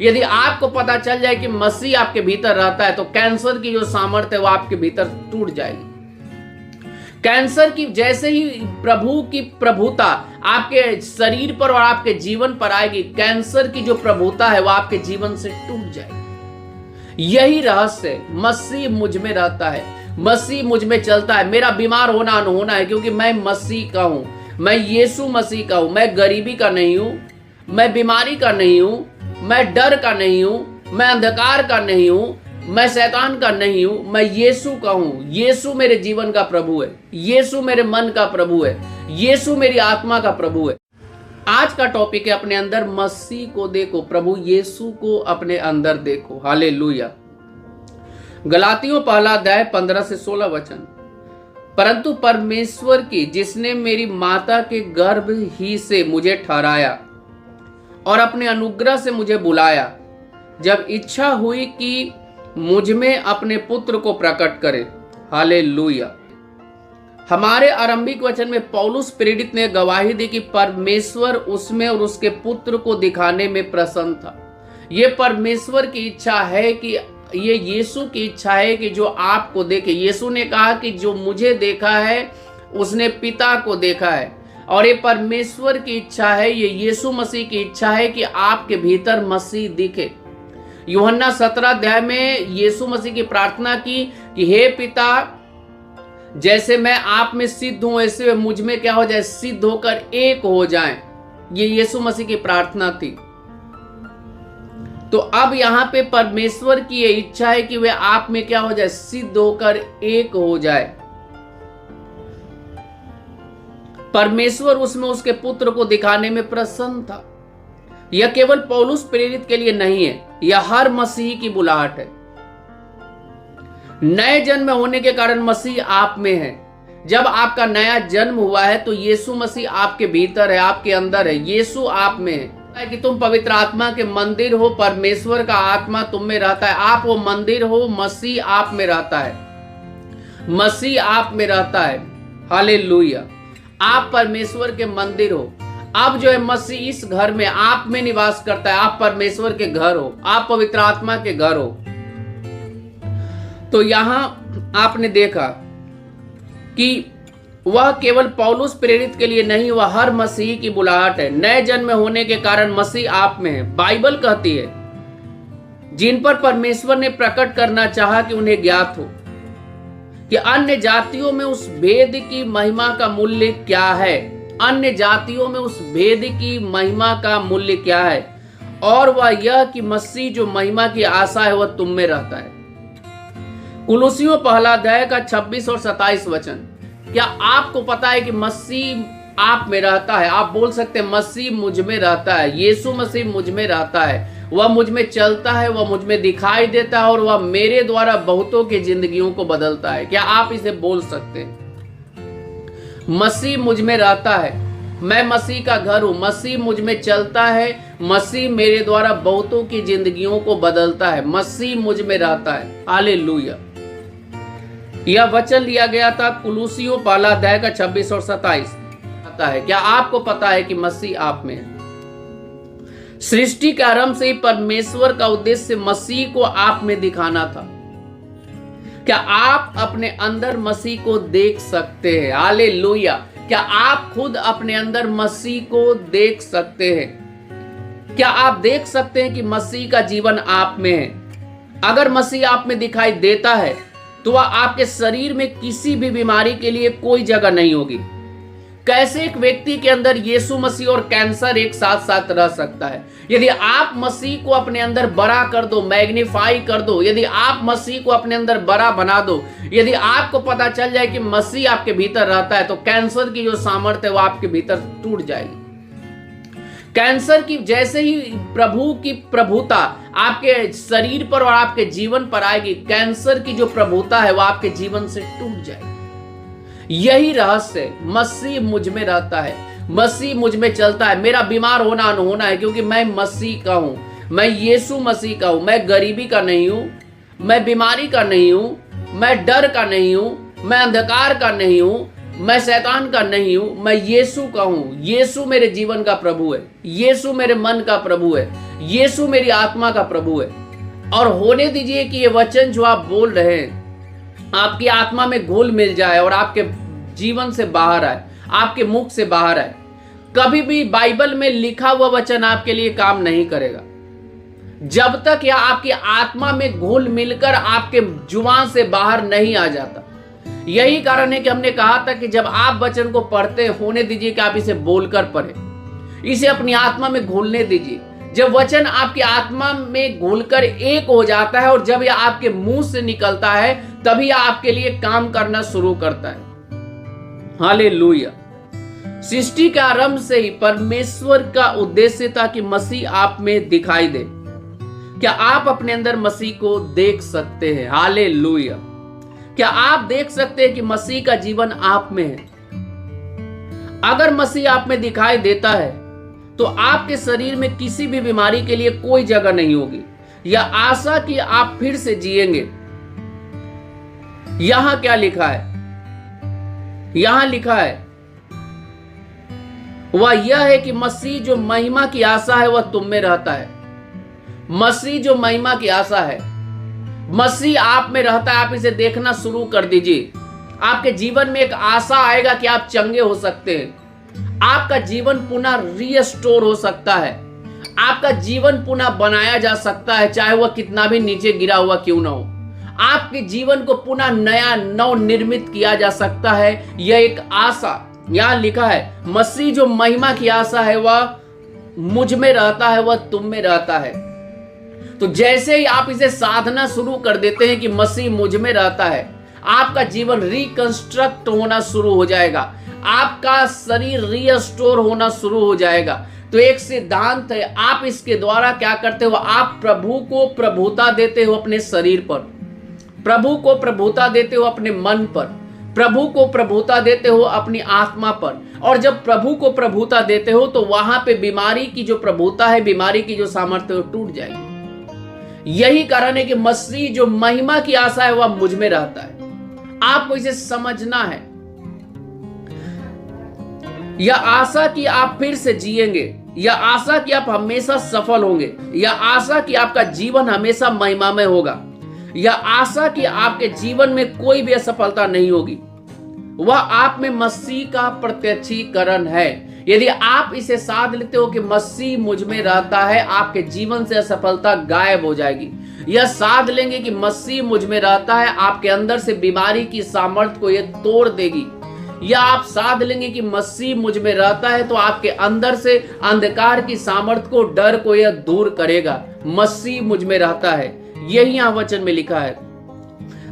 यदि आपको पता चल जाए कि मसीह आपके भीतर रहता है तो कैंसर की जो सामर्थ्य है वो आपके भीतर टूट जाएगी। कैंसर की जैसे ही प्रभु की प्रभुता आपके शरीर पर और आपके जीवन पर आएगी, कैंसर की जो प्रभुता है वो आपके जीवन से टूट जाएगी। यही रहस्य है। मसीह मुझ में रहता है, मसीह मुझ में चलता है। मेरा बीमार होना अनहोना है क्योंकि मैं मसीह का हूं, मैं यीशु मसीह का हूं। मैं गरीबी का नहीं हूं, मैं बीमारी का नहीं हूं, मैं डर का नहीं हूं, मैं अंधकार का नहीं हूं, मैं शैतान का नहीं हूं, मैं यीशु का हूं। यीशु मेरे जीवन का प्रभु है, यीशु मेरे मन का प्रभु है, यीशु मेरी आत्मा का प्रभु है। आज का टॉपिक है अपने अंदर मसीह को देखो, प्रभु यीशु को अपने अंदर देखो। हालेलुया। गलातियों पहला अध्याय 15 से 16 वचन। परंतु परमेश्वर की जिसने मेरी माता के गर्भ ही से मुझे ठहराया और अपने अनुग्रह से मुझे बुलाया, जब इच्छा हुई कि मुझ में अपने पुत्र को प्रकट करे। हालेलुया। हमारे आरंभिक वचन में पौलुस प्रेरित ने गवाही दी कि परमेश्वर उसमें और उसके पुत्र को दिखाने में प्रसन्न था। यह परमेश्वर की इच्छा है कि ये यीशु की इच्छा है कि जो आपको देखे। यीशु ने कहा कि जो मुझे देखा है उसने पिता को देखा है, और ये परमेश्वर की इच्छा है, ये यीशु मसीह की इच्छा है कि आपके भीतर मसीह दिखे। यूहन्ना 17 अध्याय में यीशु मसीह की प्रार्थना की कि हे पिता, जैसे मैं आप में सिद्ध हूं ऐसे वे मुझ में क्या हो जाए, सिद्ध होकर एक हो जाएं। ये यीशु मसीह की प्रार्थना थी। तो अब यहां पे परमेश्वर की ये इच्छा है कि वे आप में क्या हो जाए, सिद्ध होकर एक हो जाए। परमेश्वर उसमें उसके पुत्र को दिखाने में प्रसन्न था। यह केवल पौलुस प्रेरित के लिए नहीं है, यह हर मसीही की बुलाहट है। नए जन्म होने के कारण मसीह आप में है। जब आपका नया जन्म हुआ है तो यीशु मसीह आपके भीतर है, आपके अंदर है। यीशु आप में है कि तुम पवित्र आत्मा के मंदिर हो, परमेश्वर का आत्मा तुम में रहता है। आप वो मंदिर हो, मसीह आप में रहता है, मसीह आप में रहता है। हालेलुया। आप परमेश्वर के मंदिर हो। अब जो है मसीह इस घर में आप में निवास करता है। आप परमेश्वर के घर हो, आप पवित्र आत्मा के घर हो। तो यहां आपने देखा कि वह केवल पौलुस प्रेरित के लिए नहीं, वह हर मसीही की बुलाहट है। नए जन्म होने के कारण मसीह आप में है। बाइबल कहती है जिन पर परमेश्वर ने प्रकट करना चाहा कि उन्हें ज्ञात हो कि अन्य जातियों में उस भेद की महिमा का मूल्य क्या है। अन्य जातियों में उस भेद की महिमा का मूल्य क्या है, और वह यह कि मसीह जो महिमा की आशा है वह तुम में रहता है। कुलुसियों पहला अध्याय का 26 और 27 वचन। क्या आपको पता है कि मसीह आप में रहता है? आप बोल सकते हैं मसीह मुझ में रहता है, यीशु मसीह मुझ में रहता है, वह मुझ में चलता है, वह मुझ में दिखाई देता है, और वह मेरे द्वारा बहुतों की जिंदगियों को बदलता है। क्या आप इसे बोल सकते हैं? मसीह मुझ में रहता है, मैं मसीह का घर हूं, मसीह मुझ में चलता है, मसीह मेरे द्वारा बहुतों की जिंदगियों को बदलता है, मसीह मुझ में रहता है। हालेलुया। यह वचन लिया गया था कुलुसियों पहला अध्याय का 26 और 27। पता है? क्या आपको पता है कि मसीह आप में है? सृष्टि के आरंभ से ही परमेश्वर का उद्देश्य मसीह को आप में दिखाना था। क्या आप अपने अंदर मसीह को देख सकते हैं? हालेलुया। क्या आप खुद अपने अंदर मसीह को देख सकते हैं? क्या आप देख सकते हैं कि मसीह का जीवन आप में है? अगर मसीह आप में दिखाई देता है तो वह आपके शरीर में किसी भी बीमारी के लिए कोई जगह नहीं होगी। कैसे एक व्यक्ति के अंदर यीशु मसीह और कैंसर एक साथ साथ रह सकता है? यदि आप मसीह को अपने अंदर बड़ा कर दो, मैग्नीफाई कर दो, यदि आप मसीह को अपने अंदर बड़ा बना दो, यदि आपको पता चल जाए कि मसीह आपके भीतर रहता है तो कैंसर की जो सामर्थ्य है वो आपके भीतर टूट जाएगी। कैंसर की जैसे ही प्रभु की प्रभुता आपके शरीर पर और आपके जीवन पर आएगी, कैंसर की जो प्रभुता है वो आपके जीवन से टूट जाएगी। यही रहस्य है। मसीह मुझ में रहता है, मसीह मुझ में चलता है। मेरा बीमार होना अनहोना है क्योंकि मैं मसीह का हूं, मैं यीशु मसीह का हूं। मैं गरीबी का नहीं हूं, मैं बीमारी का नहीं हूं, मैं डर का नहीं हूं, मैं अंधकार का नहीं हूं, मैं शैतान का नहीं हूं, मैं यीशु का हूं। यीशु मेरे जीवन का प्रभु है, यीशु मेरे मन का प्रभु है, यीशु मेरी आत्मा का प्रभु है। और होने दीजिए कि ये वचन जो आप बोल रहे हैं आपकी आत्मा में घुल मिल जाए और आपके जीवन से बाहर आए, आपके मुख से बाहर आए। कभी भी बाइबल में लिखा हुआ वचन आपके लिए काम नहीं करेगा जब तक यह आपकी आत्मा में घुल मिलकर आपके जुबान से बाहर नहीं आ जाता। यही कारण है कि हमने कहा था कि जब आप वचन को पढ़ते होने दीजिए कि आप इसे बोलकर पढ़ें, इसे अपनी आत्मा में घुलने दीजिए। जब वचन आपकी आत्मा में घुलकर एक हो जाता है और जब यह आपके मुंह से निकलता है तभी आपके लिए काम करना शुरू करता है। हालेलुया। सृष्टि के आरंभ से ही परमेश्वर का उद्देश्य था कि मसीह आप में दिखाई दे। क्या आप अपने अंदर मसीह को देख सकते हैं? हालेलुया। क्या आप देख सकते हैं कि मसीह का जीवन आप में है? अगर मसीह आप में दिखाई देता है तो आपके शरीर में किसी भी बीमारी के लिए कोई जगह नहीं होगी या आशा कि आप फिर से जिएंगे। यहां क्या लिखा है? यहां लिखा है वह यह है कि मसीह जो महिमा की आशा है वह तुम में रहता है। मसीह जो महिमा की आशा है, मसीह आप में रहता है। आप इसे देखना शुरू कर दीजिए। आपके जीवन में एक आशा आएगा कि आप चंगे हो सकते हैं। आपका जीवन पुनः रीस्टोर हो सकता है। आपका जीवन पुनः बनाया जा सकता है, चाहे वह कितना भी नीचे गिरा हुआ क्यों ना हो। आपके जीवन को पुनः नया नव निर्मित किया जा सकता है। यह एक आशा यहां लिखा है। मसीह जो महिमा की आशा है वह मुझ में रहता है, वह तुम में रहता है। तो जैसे ही आप इसे साधना शुरू कर देते हैं कि मसीह मुझ में रहता है, आपका जीवन रिकंस्ट्रक्ट होना शुरू हो जाएगा। आपका शरीर रीस्टोर होना शुरू हो जाएगा। तो एक सिद्धांत है, आप इसके द्वारा क्या करते हो? आप प्रभु को प्रभुता देते हो अपने शरीर पर, प्रभु को प्रभुता देते हो अपने मन पर, प्रभु को प्रभुता देते हो अपनी आत्मा पर। और जब प्रभु को प्रभुता देते हो तो वहां पे बीमारी की जो प्रभुता है, बीमारी की जो सामर्थ्य है वो टूट जाएगी। यही कारण है कि मसीह जो महिमा की आशा है वह मुझ में रहता है। आपको इसे समझना है। यह आशा कि आप फिर से जिएंगे, यह आशा कि आप हमेशा सफल होंगे, यह आशा कि आपका जीवन हमेशा महिमामय होगा, यह आशा कि आपके जीवन में कोई भी असफलता नहीं होगी, वह आप में मसीह का प्रत्यक्षीकरण है। यदि आप इसे साध लेते हो कि मसीह मुझ में रहता है, आपके जीवन से असफलता गायब हो जाएगी। यह साध लेंगे कि मसीह मुझ में रहता है, आपके अंदर से बीमारी की सामर्थ्य को यह तोड़ देगी। या आप साध लेंगे कि मसीह मुझ में रहता है तो आपके अंदर से अंधकार की सामर्थ्य को, डर को यह दूर करेगा। मसीह मुझ में रहता है, यही यहां वचन में लिखा है।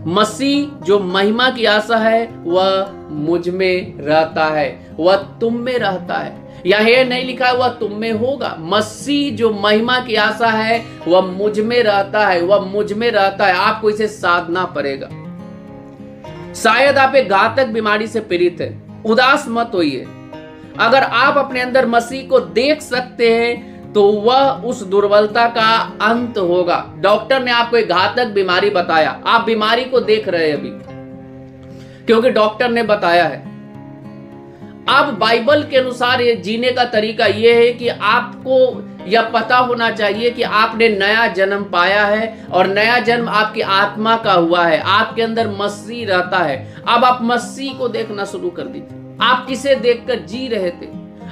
मसीह जो महिमा की आशा है वह मुझ में रहता है, वह तुम में रहता है। यह नहीं लिखा है वह तुम में होगा। मसीह जो महिमा की आशा है वह मुझ में रहता है, वह मुझ में रहता है। आपको इसे साधना पड़ेगा। शायद आप एक घातक बीमारी से पीड़ित है, उदास मत होइए। अगर आप अपने अंदर मसीह को देख सकते हैं तो वह उस दुर्बलता का अंत होगा। डॉक्टर ने आपको एक घातक बीमारी बताया, आप बीमारी को देख रहे हैं अभी क्योंकि डॉक्टर ने बताया है। अब बाइबल के अनुसार ये जीने का तरीका यह है कि आपको यह पता होना चाहिए कि आपने नया जन्म पाया है और नया जन्म आपकी आत्मा का हुआ है। आपके अंदर मसीह रहता है। अब आप मसीह को देखना शुरू कर दीजिए। आप किसे देखकर जी रहे थे,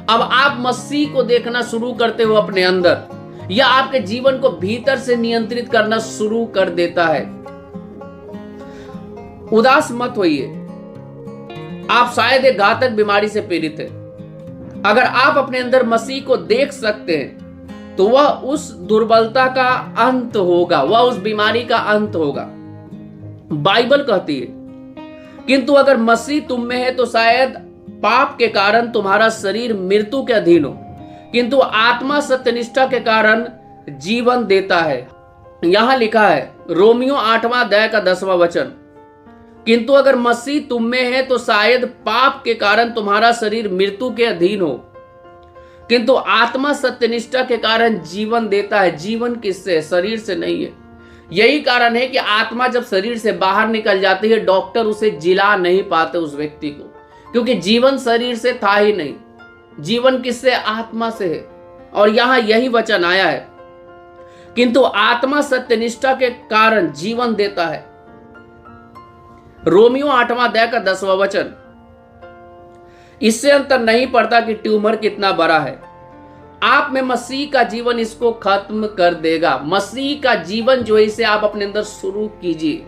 अब आप मसीह को देखना शुरू करते हो अपने अंदर। यह आपके जीवन को भीतर से नियंत्रित करना शुरू कर देता है। उदास मत होइए। आप शायद एक घातक बीमारी से पीड़ित हैं। अगर आप अपने अंदर मसीह को देख सकते हैं तो वह उस दुर्बलता का अंत होगा, वह उस बीमारी का अंत होगा। बाइबल कहती है, किंतु अगर मसीह तुम में है तो शायद पाप के कारण तुम्हारा शरीर मृत्यु के अधीन हो, किंतु आत्मा सत्यनिष्ठा के कारण जीवन देता है। यहां लिखा है रोमियो 8वां अध्याय का 10वां वचन, किंतु अगर मसीह तुम में है तो शायद पाप के कारण तुम्हारा शरीर मृत्यु के अधीन हो, किंतु आत्मा सत्यनिष्ठा के कारण जीवन देता है। जीवन किससे? शरीर से नहीं है। यही कारण है कि आत्मा जब शरीर से बाहर निकल जाती है, डॉक्टर उसे जिला नहीं पाते उस व्यक्ति को, क्योंकि जीवन शरीर से था ही नहीं, जीवन किससे? आत्मा से है। और यहां यही वचन आया है, किंतु आत्मा सत्यनिष्ठा के कारण जीवन देता है। रोमियो 8वां अध्याय का 10वां वचन। इससे अंतर नहीं पड़ता कि ट्यूमर कितना बड़ा है, आप में मसीह का जीवन इसको खत्म कर देगा। मसीह का जीवन जो है इसे आप अपने अंदर शुरू कीजिए,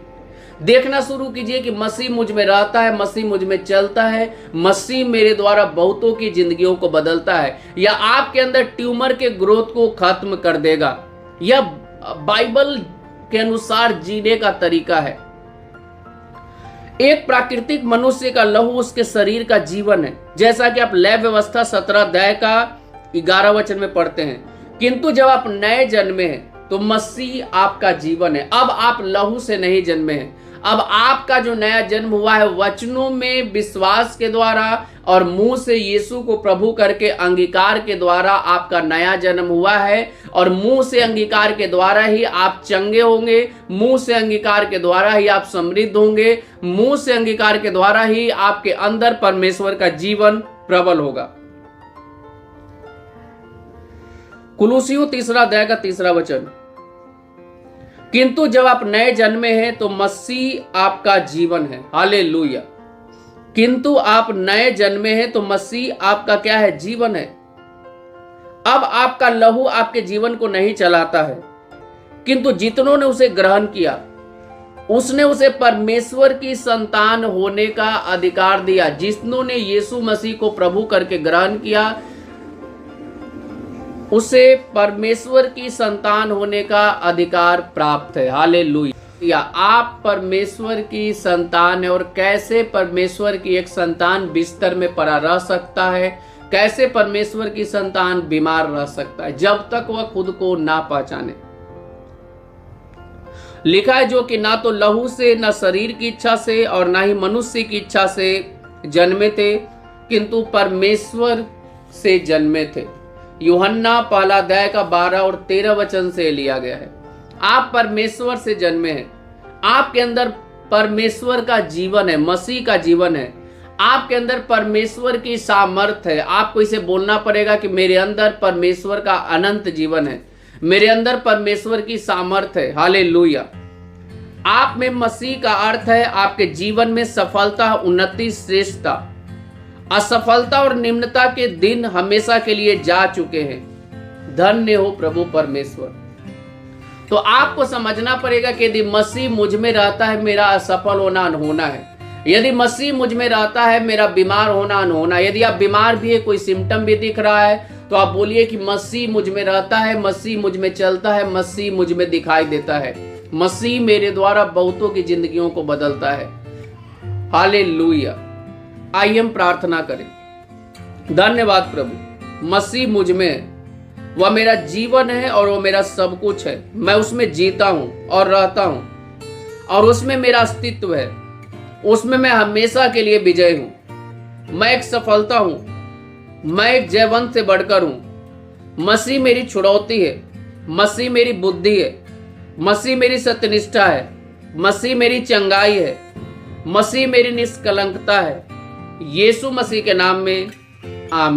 देखना शुरू कीजिए कि मसीह मुझ में रहता है, मसीह मुझ में चलता है, मसीह मेरे द्वारा बहुतों की जिंदगियों को बदलता है, या आपके अंदर ट्यूमर के ग्रोथ को खत्म कर देगा। यह बाइबल के अनुसार जीने का तरीका है। एक प्राकृतिक मनुष्य का लहू उसके शरीर का जीवन है, जैसा कि आप लय व्यवस्था 17 अध्याय का 11 वचन में पढ़ते हैं। किंतु जब आप नए जन्मे हैं तो मसीह आपका जीवन है। अब आप लहू से नहीं जन्मे हैं, अब आपका जो नया जन्म हुआ है वचनों में विश्वास के द्वारा और मुंह से यीशु को प्रभु करके अंगीकार के द्वारा आपका नया जन्म हुआ है। और मुंह से अंगीकार के द्वारा ही आप चंगे होंगे, मुंह से अंगीकार के द्वारा ही आप समृद्ध होंगे, मुंह से अंगीकार के द्वारा ही आपके अंदर परमेश्वर का जीवन प्रबल होगा। कुलुसियों 3 अध्याय का 3 वचन। किंतु जब आप नए जन्मे हैं तो मसीह आपका जीवन है। हालेलुया। किंतु आप नए जन्मे हैं तो मसीह आपका क्या है? जीवन है। अब आपका लहू आपके जीवन को नहीं चलाता है, किंतु जितनों ने उसे ग्रहण किया उसने उसे परमेश्वर की संतान होने का अधिकार दिया। जितनों ने यीशु मसीह को प्रभु करके ग्रहण किया उसे परमेश्वर की संतान होने का अधिकार प्राप्त है। हालेलुया। आप परमेश्वर की संतान है। और कैसे परमेश्वर की एक संतान बिस्तर में पड़ा रह सकता है, कैसे परमेश्वर की संतान बीमार रह सकता है? जब तक वह खुद को ना पहचाने। लिखा है जो कि ना तो लहू से, ना शरीर की इच्छा से और ना ही मनुष्य की इच्छा से जन्मे थे, किंतु परमेश्वर से जन्मे थे। यूहन्ना 1 अध्याय का 12 और 13 वचन से लिया गया है। आप परमेश्वर से जन्मे हैं, आपके अंदर परमेश्वर का जीवन है, मसीह का जीवन है, आपके अंदर परमेश्वर की सामर्थ है। आपको इसे बोलना पड़ेगा कि मेरे अंदर परमेश्वर का अनंत जीवन है, मेरे अंदर परमेश्वर की सामर्थ है। हालेलुया। आप में मसीह का अर्थ है आपके जीवन में सफलता, उन्नति, श्रेष्ठता। असफलता और निम्नता के दिन हमेशा के लिए जा चुके हैं। धन्य हो प्रभु परमेश्वर। तो आपको समझना पड़ेगा कि यदि मसीह मुझ में रहता है मेरा असफल होना अनहोना है, यदि मसीह मुझ में रहता है मेरा बीमार होना अनहोना। यदि आप बीमार भी है, कोई सिम्टम भी दिख रहा है, तो आप बोलिए कि मसीह मुझ में रहता है, मसीह मुझ में चलता है, मसीह मुझ में दिखाई देता है, मसीह मेरे द्वारा बहुतों की जिंदगियों को बदलता है। हालेलुया। आइए हम प्रार्थना करें। धन्यवाद प्रभु, मसीह मुझ में है, वह मेरा जीवन है और वह मेरा सब कुछ है। मैं उसमें जीता हूं और रहता हूं और उसमें मेरा अस्तित्व है, उसमें मैं हमेशा के लिए विजय हूं। मैं एक सफलता हूं, मैं एक जयवंत से बढ़कर हूं। मसीह मेरी छुड़ौती है, मसीह मेरी बुद्धि है, मसीह मेरी सत्यनिष्ठा है, मसीह मेरी चंगाई है, मसीह मेरी निष्कलंकता है। यीशु मसीह के नाम में आमीन।